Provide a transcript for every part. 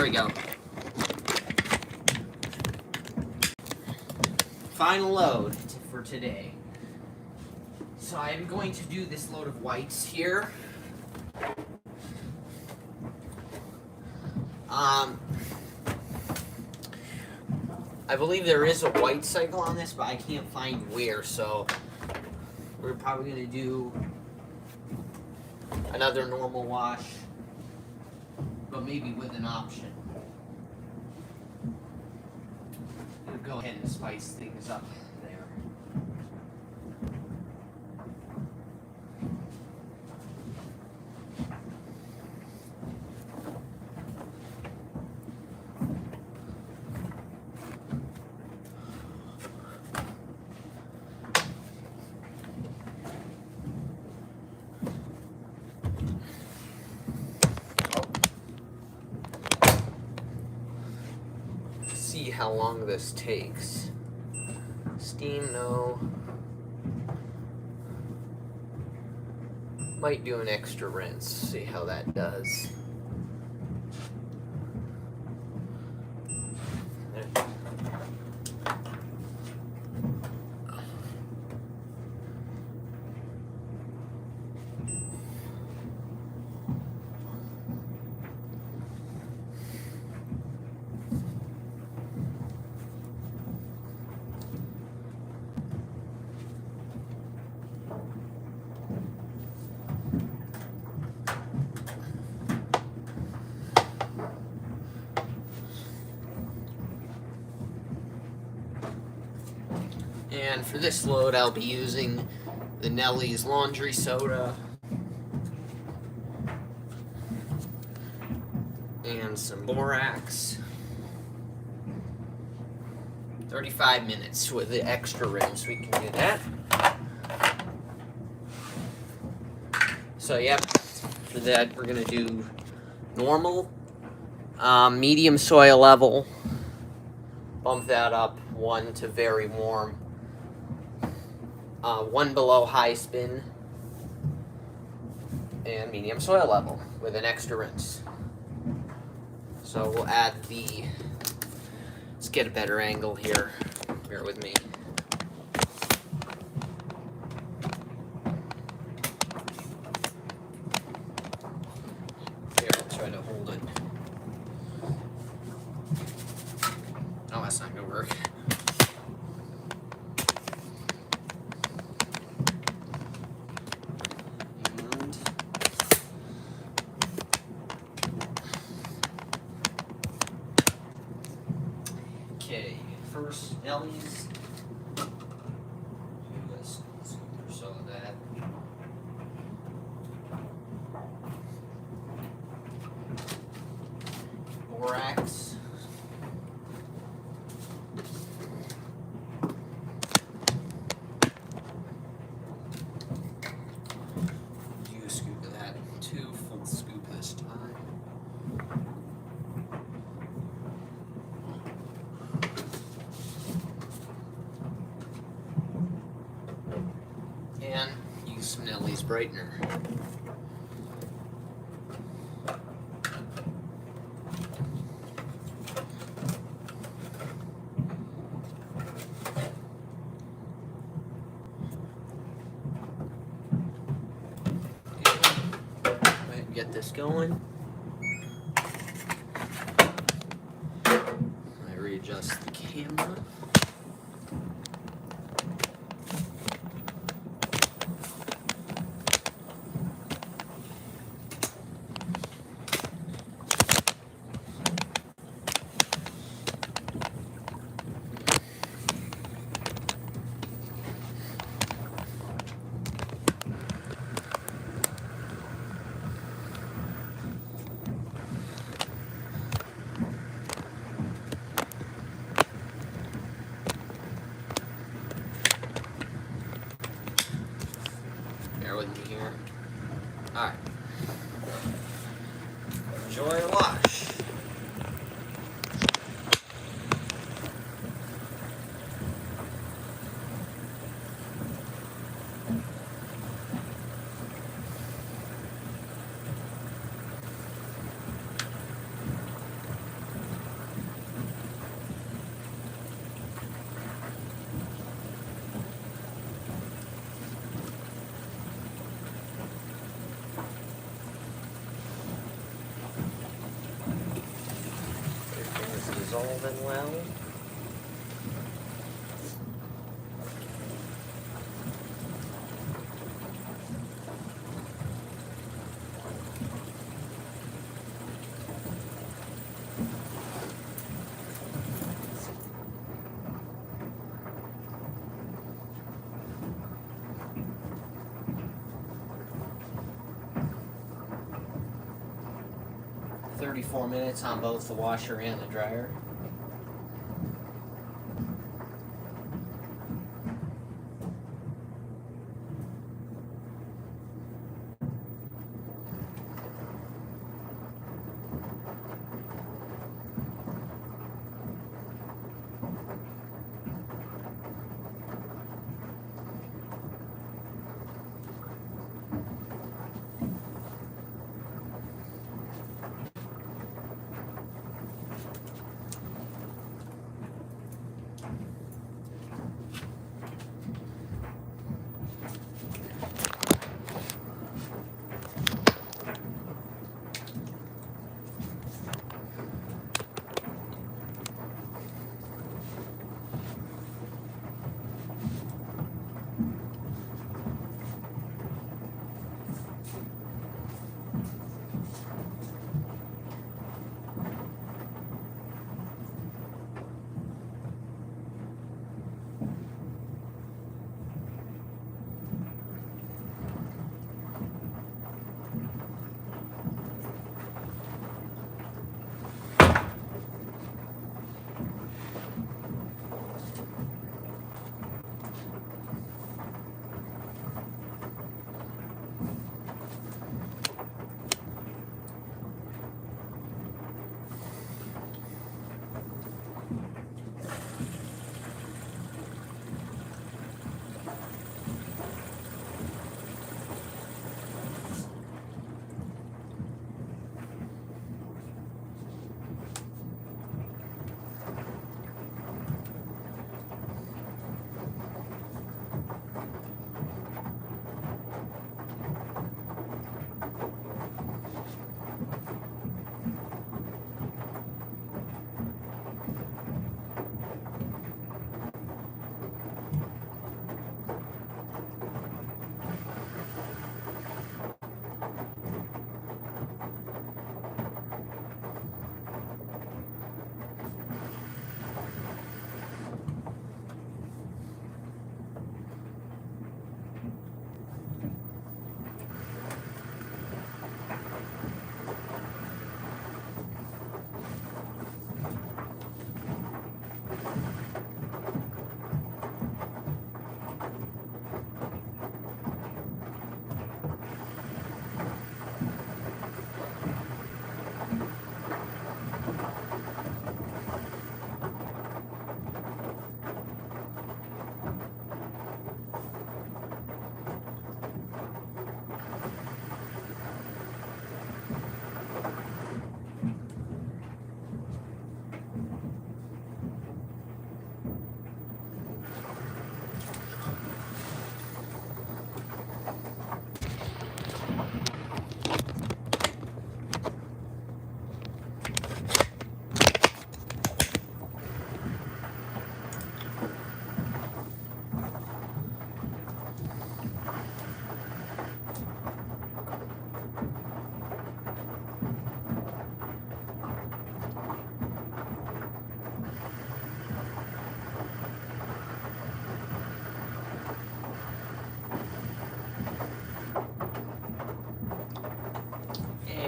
we go. Final load for today. So I'm going to do this load of whites here. I believe there is a white cycle on this, but I can't find where, so we're probably going to do another normal wash, but maybe with an option. We'll go ahead and spice things up there. See how long this takes. Steam, no. Might do an extra rinse, see how that does. And for this load, I'll be using the Nellie's laundry soda and some borax. 35 minutes with the extra rinse, we can do that. So yep, for that we're gonna do normal, medium soil level, bump that up 1 to very warm, 1 below high spin, and medium soil level with an extra rinse. So we'll add the, let's get a better angle here, bear with me. Here, I'll try to hold it. Oh, that's not gonna work. Okay, first Ellie's. Let's scooper some of that. Borax. Do a scoop of that. 2 full scoop this time. And use some Nellie's brightener. Go ahead and get this going. I readjust the camera. dissolving well. Minutes on both the washer and the dryer.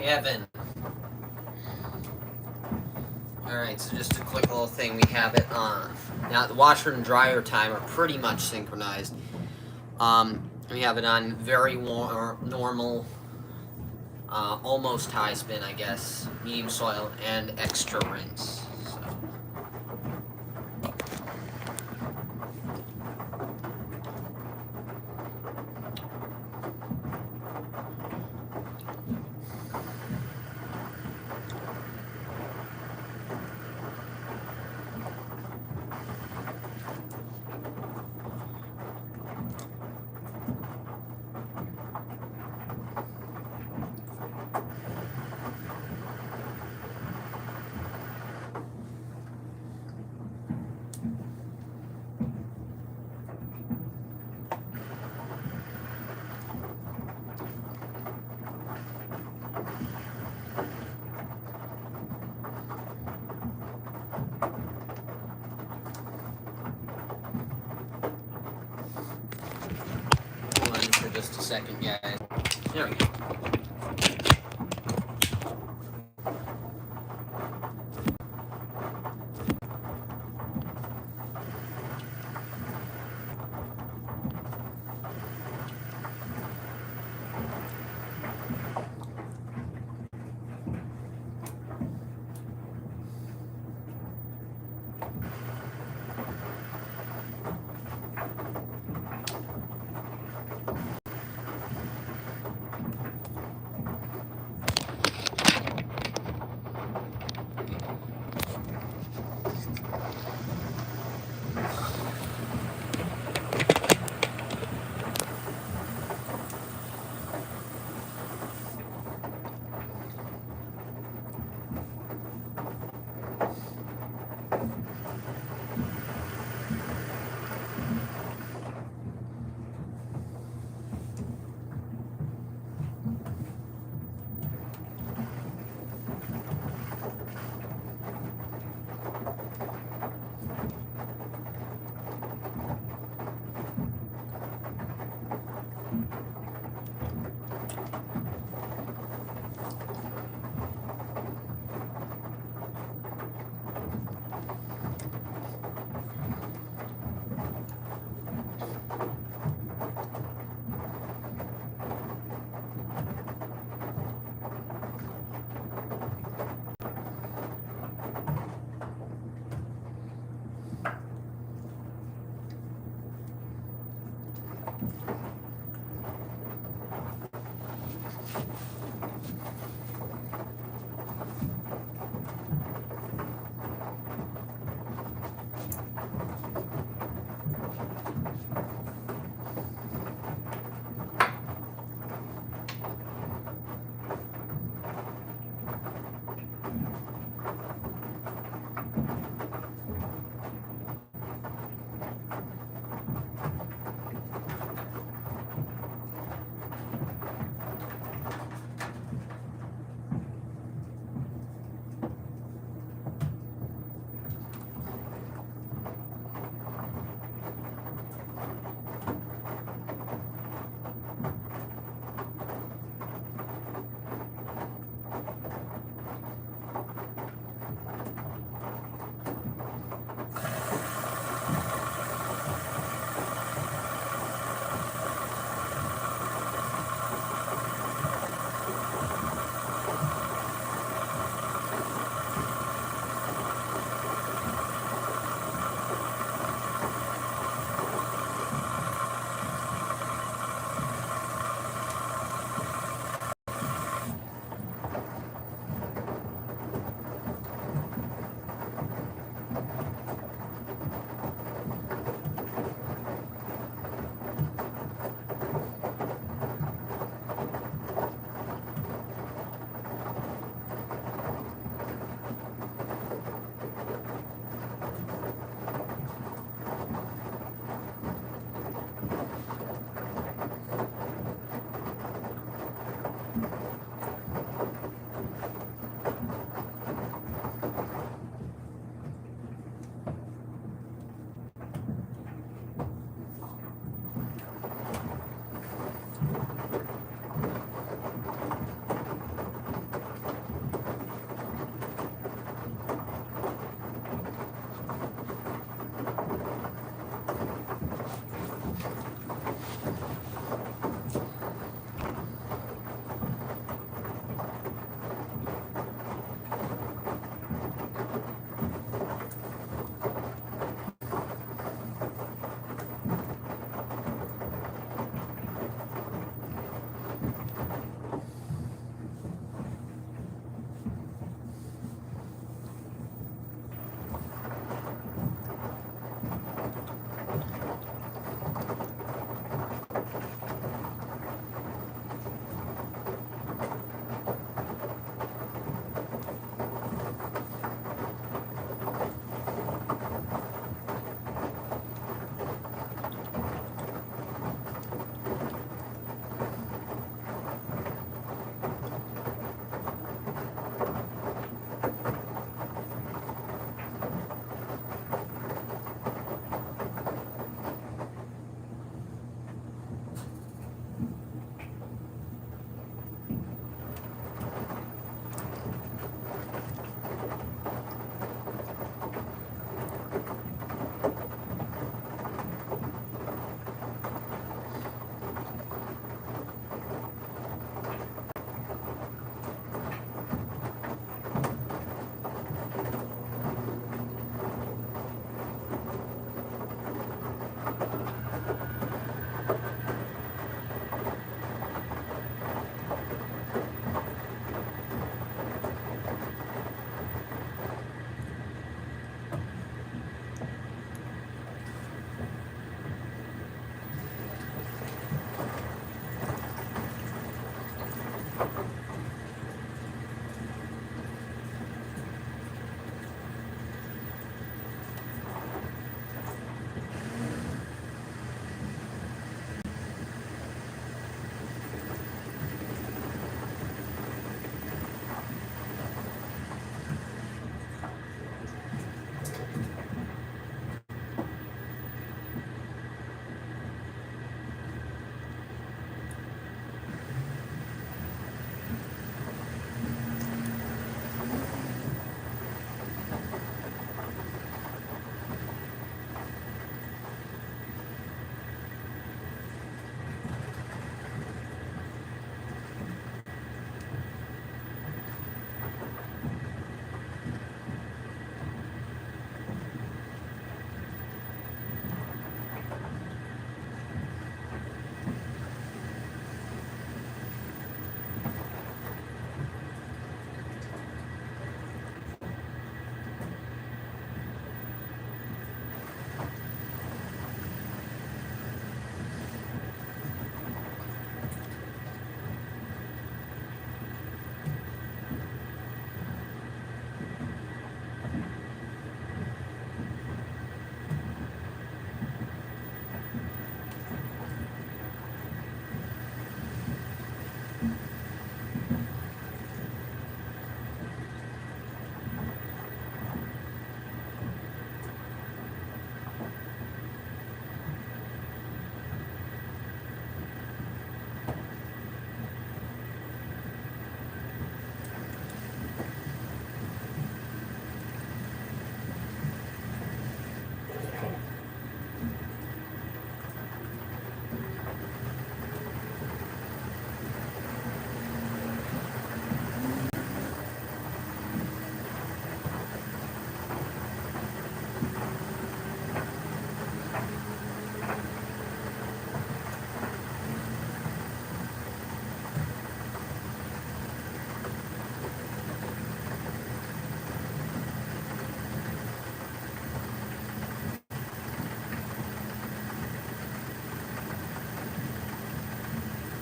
Evan. Alright, so just a quick little thing, we have it on. Now, the washer and dryer time are pretty much synchronized. We have it on very normal, almost high spin, I guess, medium soil, and extra rinse. just a second, guys. There we go.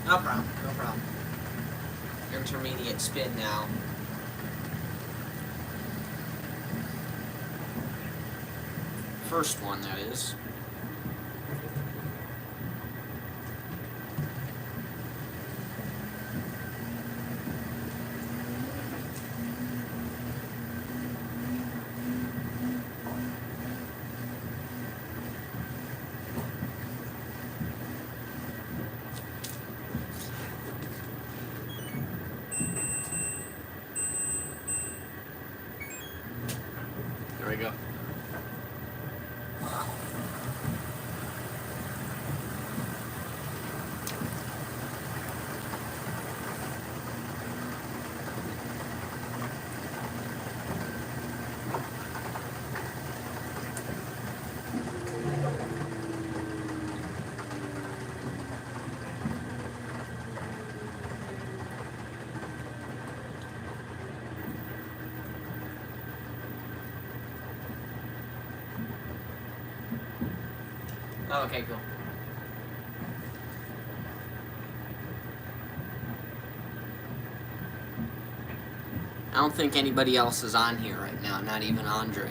No problem, no problem. Intermediate spin now. First one, that is. There we go. Oh, okay, cool. I don't think anybody else is on here right now, not even Andre,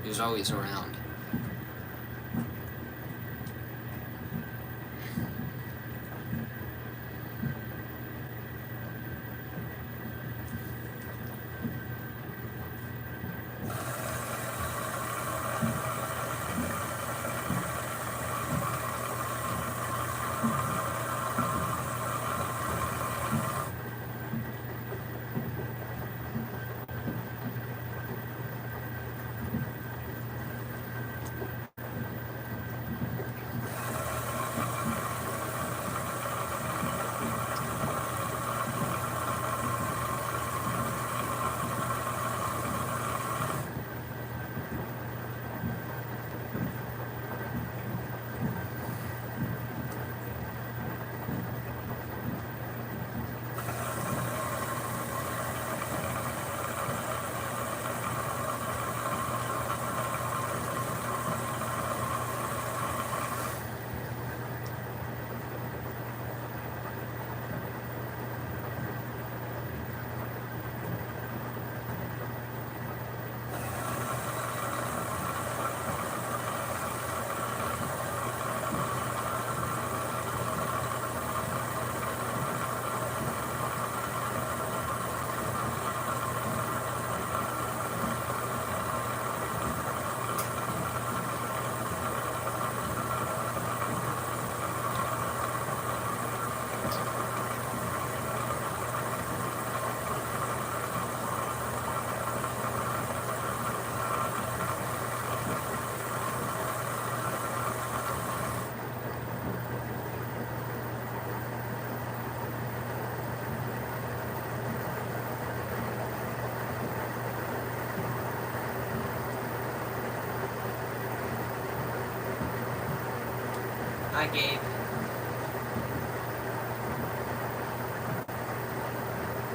who's always around. Hi, Gabe.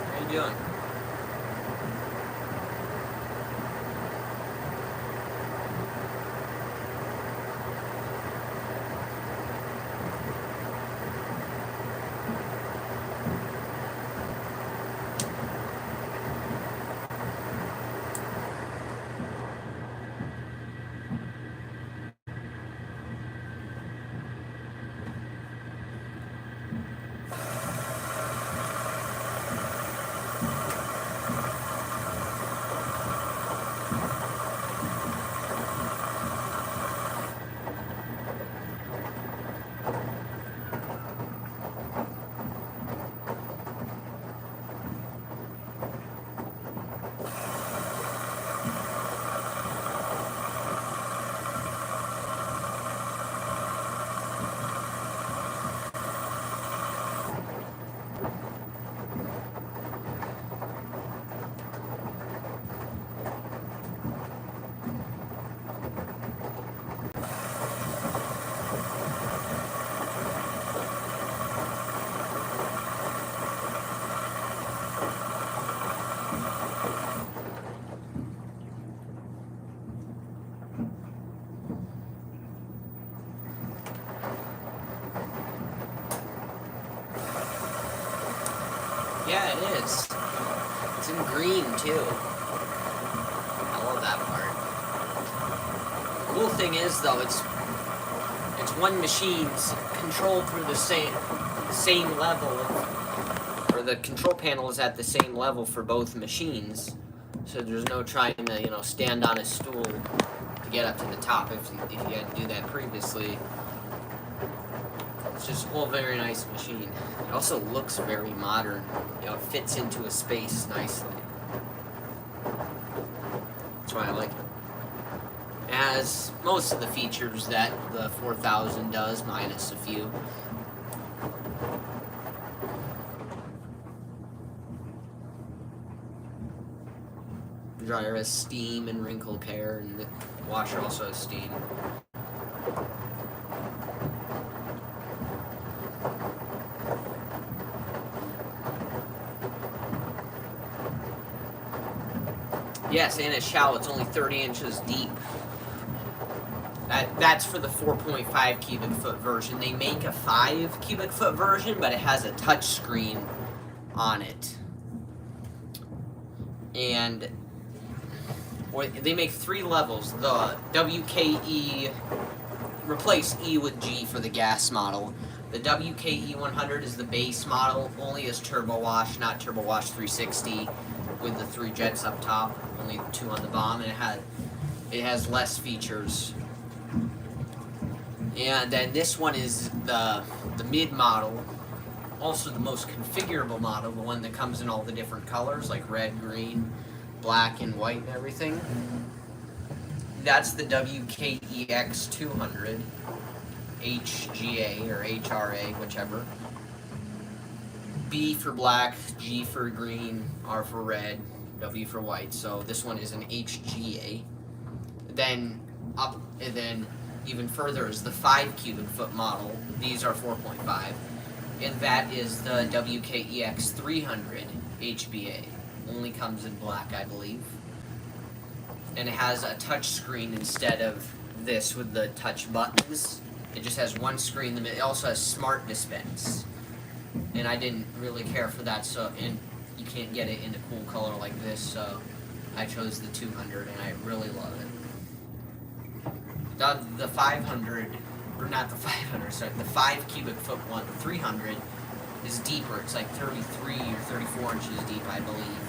How you doing? Yeah, it is. It's in green too. I love that part. Cool thing is though, it's one machine's controlled through the same level of, or the control panel is at the same level for both machines. So there's no trying to, stand on a stool to get up to the top if you had to do that previously. It's just a whole very nice machine. It also looks very modern. It fits into a space nicely. That's why I like it. It has most of the features that the 4000 does, minus a few. The dryer has steam and wrinkle care, and the washer also has steam. Yes, and a shower, it's only 30 inches deep. That's for the 4.5 cubic foot version. They make a 5 cubic foot version, but it has a touch screen on it. And they make 3 levels. The WKE, replace E with G for the gas model. The WKE 100 is the base model, only as turbo wash, not turbo wash 360 with the 3 jets up top, only 2 on the bottom, and it has less features. And then this one is the mid model, also the most configurable model, the one that comes in all the different colors, like red, green, black, and white, and everything. That's the WKEX 200, HGA or HRA, whichever. B for black, G for green, R for red, W for white. So this one is an HGA. Then even further is the 5 cubic foot model. These are 4.5. And that is the WKEX 300 HBA. Only comes in black, I believe. And it has a touch screen instead of this with the touch buttons. It just has one screen. It also has smart dispense. And I didn't really care for that, and you can't get it in a cool color like this, so I chose the 200, and I really love it. The 500, or not the 500, sorry, the 5 cubic foot one, the 300, is deeper. It's like 33 or 34 inches deep, I believe.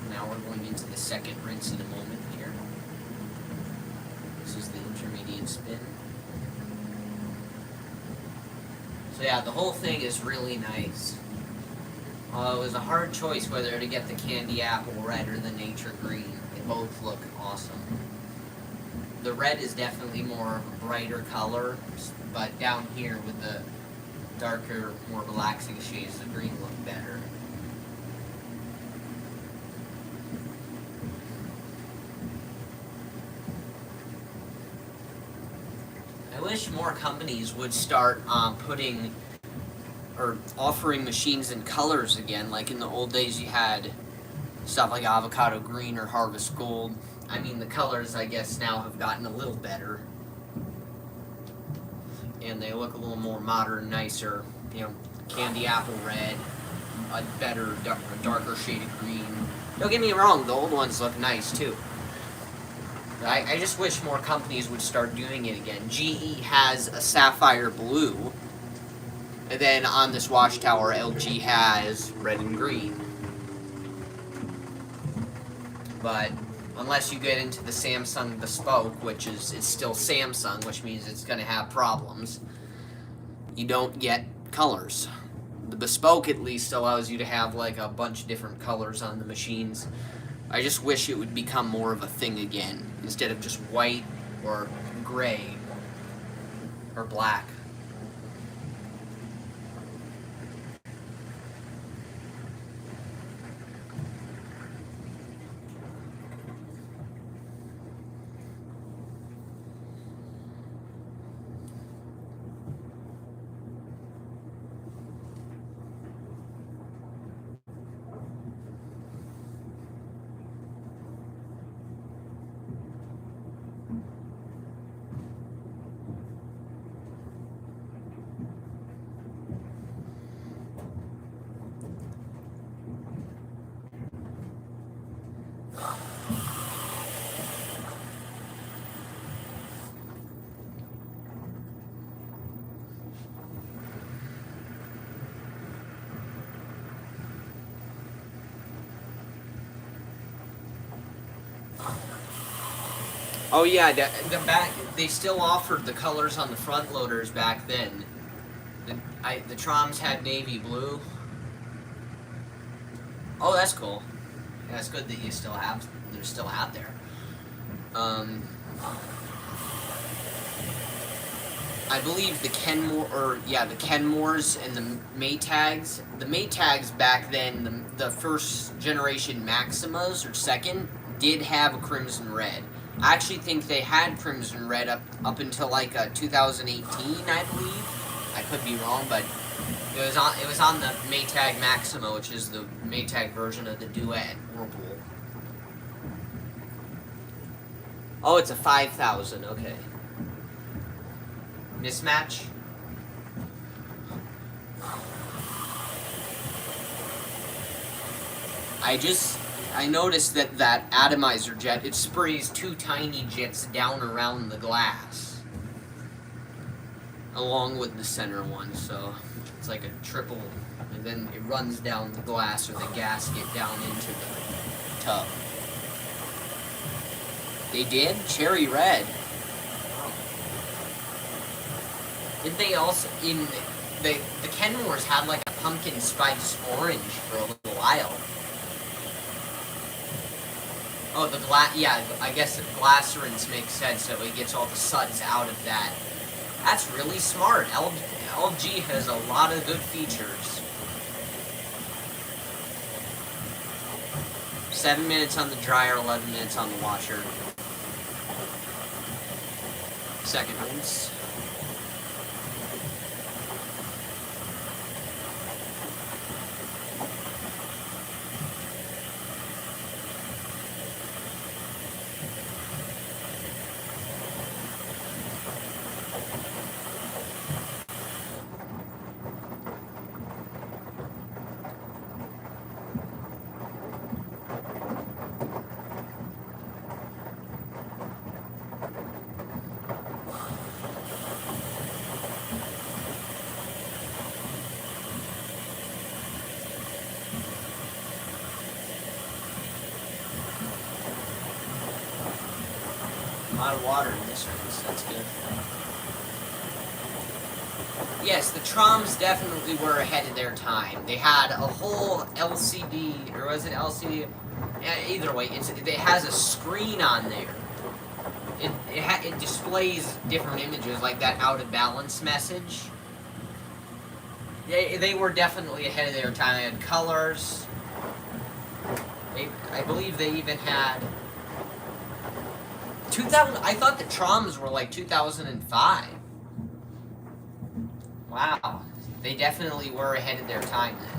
Now we're going into the second rinse in a moment here. This is the intermediate spin. So yeah, the whole thing is really nice. It was a hard choice whether to get the candy apple red or the nature green. They both look awesome. The red is definitely more brighter color, but down here with the darker, more relaxing shades, the green look better. I wish more companies would start putting or offering machines in colors again. Like in the old days, you had stuff like avocado green or harvest gold. I mean, the colors, I guess, now have gotten a little better, and they look a little more modern, nicer. Candy apple red, a better, darker shade of green. Don't get me wrong, the old ones look nice too. I just wish more companies would start doing it again. GE has a sapphire blue, and then on this Washtower, LG has red and green. But unless you get into the Samsung Bespoke, which it's still Samsung, which means it's going to have problems, you don't get colors. The Bespoke at least allows you to have like a bunch of different colors on the machines. I just wish it would become more of a thing again, instead of just white or gray or black. Oh yeah, the back, they still offered the colors on the front loaders back then. The Troms had navy blue. Oh, that's cool. Yeah, it's good that you still have. They're still out there. I believe the Kenmores and the Maytags. The Maytags back then, the first generation Maximas or second, did have a crimson red. I actually think they had crimson red up until like 2018, I believe. I could be wrong, but it was on the Maytag Maxima, which is the Maytag version of the Duet Whirlpool. Oh, it's a 5,000. Okay. Mismatch. I noticed that atomizer jet, it sprays 2 tiny jets down around the glass, along with the center one, so it's like a triple, and then it runs down the glass or the gasket down into the tub. They did? Cherry red. Did they also, the Kenmores had like a pumpkin spice orange for a little while. Oh, yeah, I guess the glacerants make sense, so it gets all the suds out of that. That's really smart. LG has a lot of good features. 7 minutes on the dryer, 11 minutes on the washer. Second rinse. A lot of water in this rinse, that's good. Yes, the Troms definitely were ahead of their time. They had a whole LCD, or was it LCD? Yeah, either way, it has a screen on there. It displays different images, like that out of balance message. They were definitely ahead of their time. They had colors. I believe they even had 2000. I thought the Troms were like 2005. Wow, they definitely were ahead of their time then.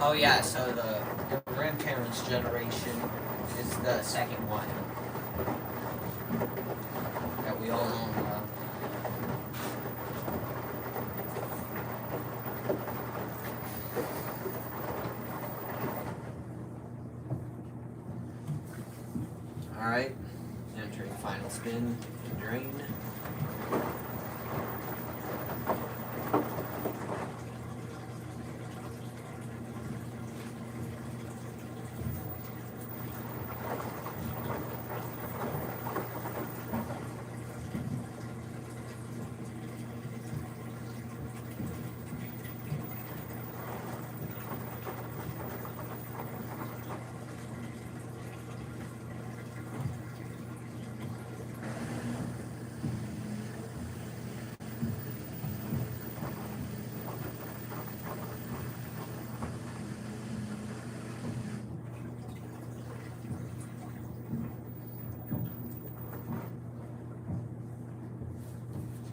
Oh yeah, so your grandparents' generation is the second one that we all know and love. Alright, entering final spin and drain.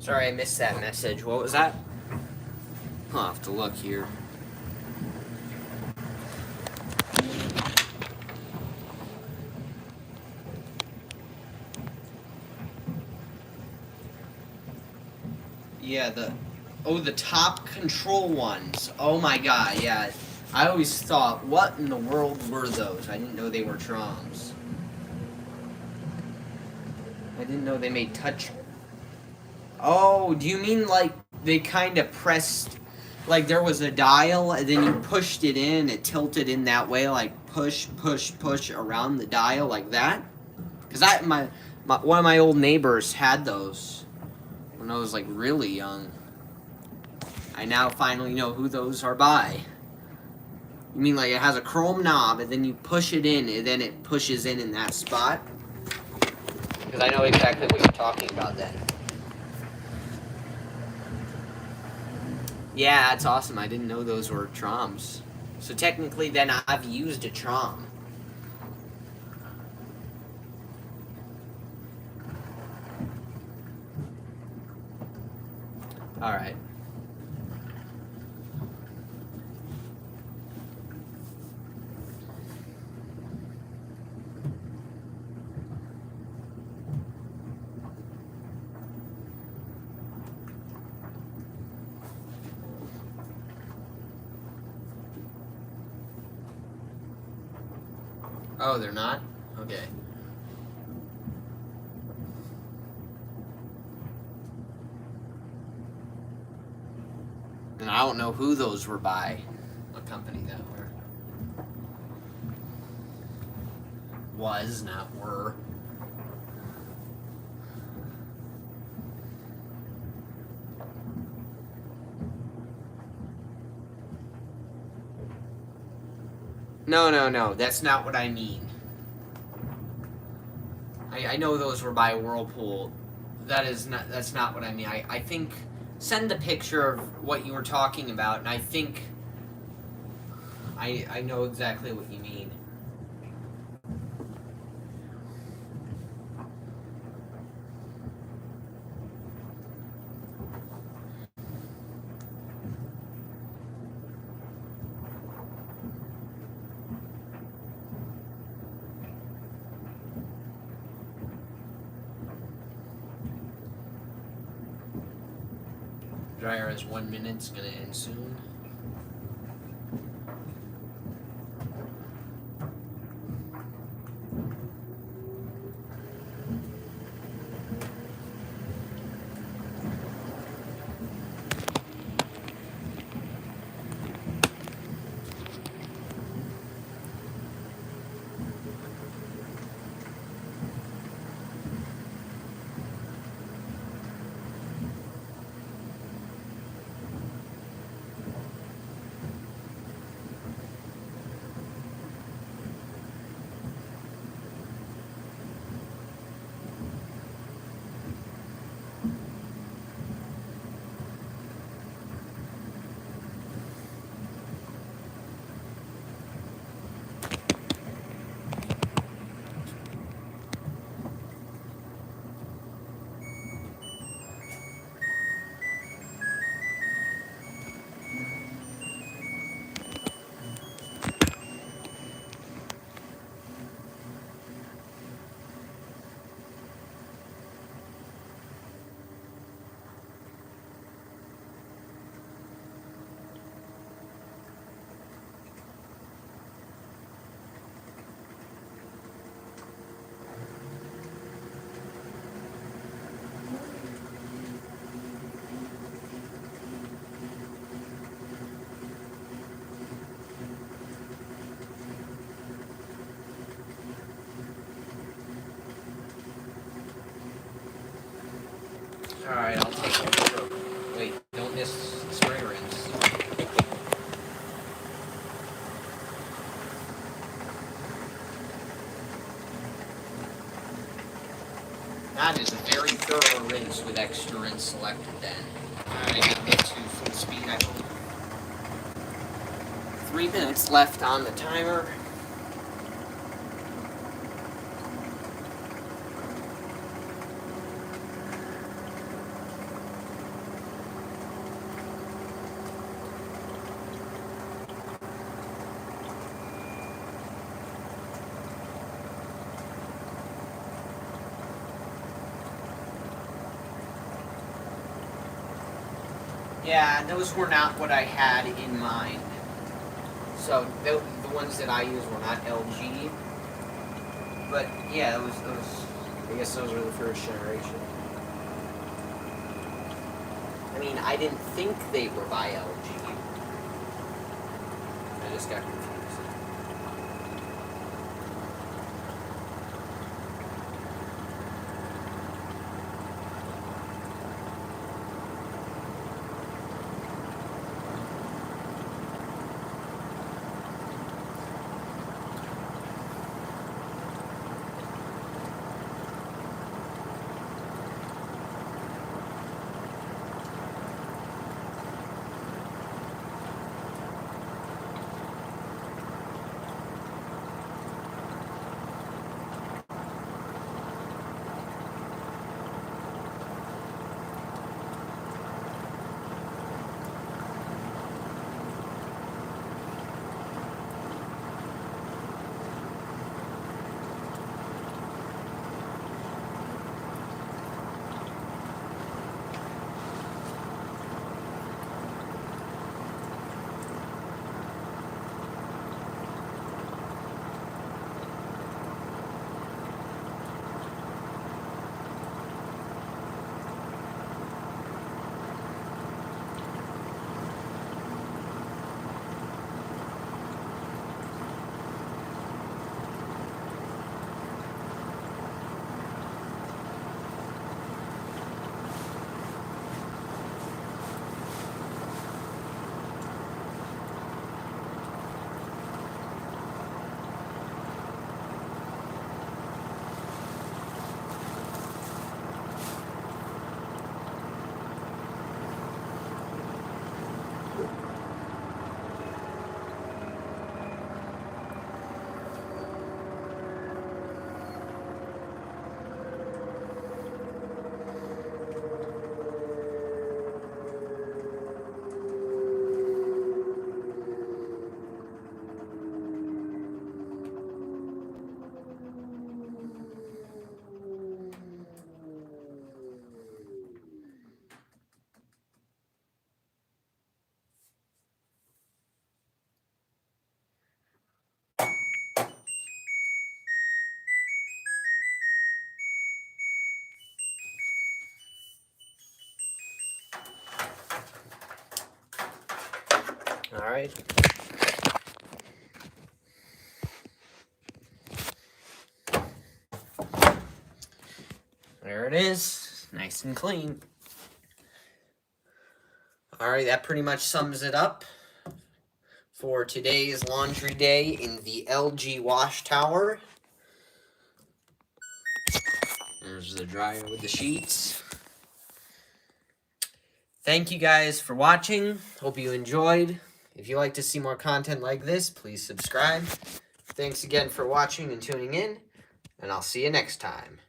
Sorry, I missed that message. What was that? I'll have to look here. Yeah, the top control ones. Oh my god, yeah. I always thought, what in the world were those? I didn't know they were troms. I didn't know they made touch. Oh, do you mean like they kind of pressed, like there was a dial and then you pushed it in, it tilted in that way, like push, push, push around the dial like that? Because one of my old neighbors had those when I was like really young. I now finally know who those are by. You mean like it has a chrome knob and then you push it in and then it pushes in that spot? Because I know exactly what you're talking about then. Yeah, that's awesome. I didn't know those were troms. So technically then I've used a trom. Alright. Oh, they're not? Okay. And I don't know who those were by. What company that were. Was, not were. No. That's not what I mean. I know those were by Whirlpool. That's not what I mean. I think send the picture of what you were talking about, and I think I know exactly what you mean. Dryer has 1 minute. It's gonna end soon. Alright, I'll take it. Wait, don't miss spray rinse. That is a very thorough rinse with extra rinse selected then. Alright, get to full speed, I hope. 3 minutes left on the timer. Yeah, those were not what I had in mind. So the ones that I use were not LG. But yeah, those I guess those were the first generation. I mean, I didn't think they were by LG. I just got confused. All right. There it is, nice and clean. All right, that pretty much sums it up for today's laundry day in the LG Washtower. There's the dryer with the sheets. Thank you guys for watching. Hope you enjoyed. If you like to see more content like this, please subscribe. Thanks again for watching and tuning in, and I'll see you next time.